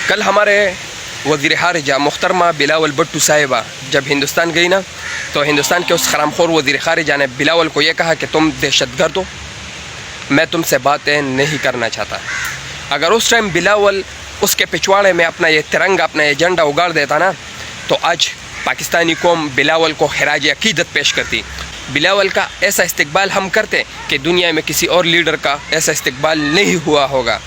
کل ہمارے وزیر خارجہ محترمہ بلاول بھٹو صاحبہ جب ہندوستان گئی نا، تو ہندوستان کے اس حرام خور وزیر خارجہ نے بلاول کو یہ کہا کہ تم دہشت گرد ہو، میں تم سے باتیں نہیں کرنا چاہتا۔ اگر اس ٹائم بلاول اس کے پچھواڑے میں اپنا یہ ترنگا، اپنا یہ جھنڈا اگاڑ دیتا نا، تو آج پاکستانی قوم بلاول کو خراج عقیدت پیش کرتی۔ بلاول کا ایسا استقبال ہم کرتے کہ دنیا میں کسی اور لیڈر کا ایسا استقبال نہیں ہوا ہوگا۔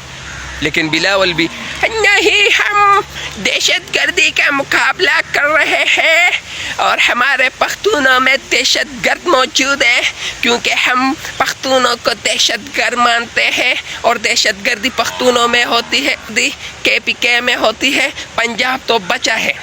لیکن بلاول بھی نہیں، ہم دہشت گردی کا مقابلہ کر رہے ہیں اور ہمارے پختونوں میں دہشت گرد موجود ہیں، کیونکہ ہم پختونوں کو دہشت گرد مانتے ہیں اور دہشت گردی پختونوں میں ہوتی ہے، KPK میں ہوتی ہے، پنجاب تو بچا ہے۔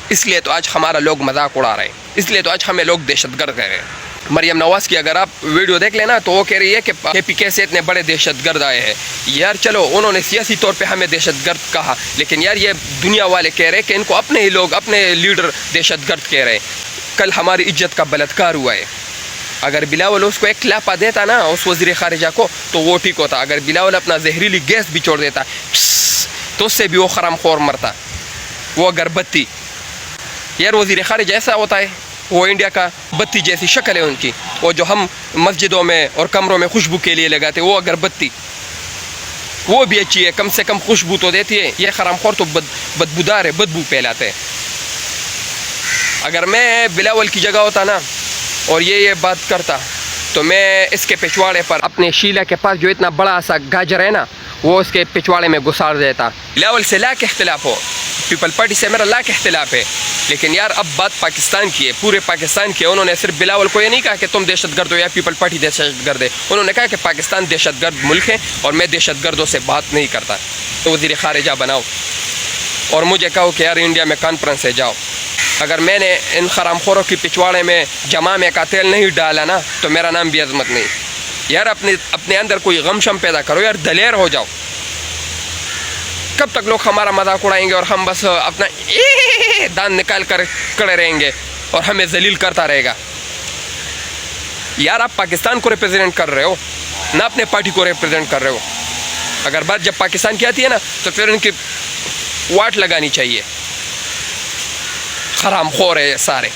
اس لیے تو آج ہمارا لوگ مذاق اڑا رہے ہیں، اس لیے تو آج ہمیں لوگ دہشت گرد کہہ رہے ہیں۔ مریم نواز کی اگر آپ ویڈیو دیکھ لینا تو وہ کہہ رہی ہے کہ KPK سے اتنے بڑے دہشت گرد آئے ہیں۔ یار چلو انہوں نے سیاسی طور پہ ہمیں دہشت گرد کہا، لیکن یار یہ دنیا والے کہہ رہے ہیں کہ ان کو اپنے ہی لوگ، اپنے لیڈر دہشت گرد کہہ رہے ہیں۔ کل ہماری عزت کا بلاتکار ہوا ہے۔ اگر بلاول اس کو ایک کلاپا دیتا نا اس وزیر خارجہ کو تو وہ ٹھیک ہوتا۔ اگر بلاول اپنا زہریلی گیس بھی چھوڑ دیتا تو اس سے بھی وہ حرام خور مرتا، وہ اگر بتی۔ یار وزیر خارجہ ایسا ہوتا ہے، وہ انڈیا کا بتی جیسی شکل ہے ان کی، وہ جو ہم مسجدوں میں اور کمروں میں خوشبو کے لیے لگاتے، وہ اگر بتی وہ بھی اچھی ہے، کم سے کم خوشبو تو دیتی ہے۔ یہ حرام خور تو بدبودار ہے، بدبو پھیلاتے ہیں۔ اگر میں بلاول کی جگہ ہوتا نا اور یہ بات کرتا تو میں اس کے پچھواڑے پر اپنے شیلا کے پاس جو اتنا بڑا سا گاجر ہے نا، وہ اس کے پچھواڑے میں گسار دیتا۔ بلاول سے لاکھ اختلاف ہو، پیپل پارٹی سے میرا لاکھ اختلاف ہے، لیکن یار اب بات پاکستان کی ہے، پورے پاکستان کی ہے۔ انہوں نے صرف بلاول کو یہ نہیں کہا کہ تم دہشت گرد ہو یا پیپل پارٹی دہشت گرد ہے، انہوں نے کہا کہ پاکستان دہشت گرد ملک ہے اور میں دہشت گردوں سے بات نہیں کرتا۔ تو وزیر خارجہ بناؤ اور مجھے کہو کہ یار انڈیا میں کانفرنس ہے جاؤ۔ اگر میں نے ان حرام خوروں کی پچھواڑے میں جمع میں کا تیل نہیں ڈالا نا تو میرا نام بھی عظمت نہیں۔ یار اپنے اندر کوئی غم شم پیدا کرو، یار دلیر ہو جاؤ۔ کب تک لوگ ہمارا مذاق اڑائیں گے اور ہم بس اپنا دان نکال کر کھڑے رہیں گے اور ہمیں ذلیل کرتا رہے گا؟ یار آپ پاکستان کو ریپرزینٹ کر رہے ہو، نہ اپنے پارٹی کو ریپرزینٹ کر رہے ہو۔ اگر بات جب پاکستان کی آتی ہے نا تو پھر ان کی واٹ لگانی چاہیے۔ حرام خور ہے یہ سارے۔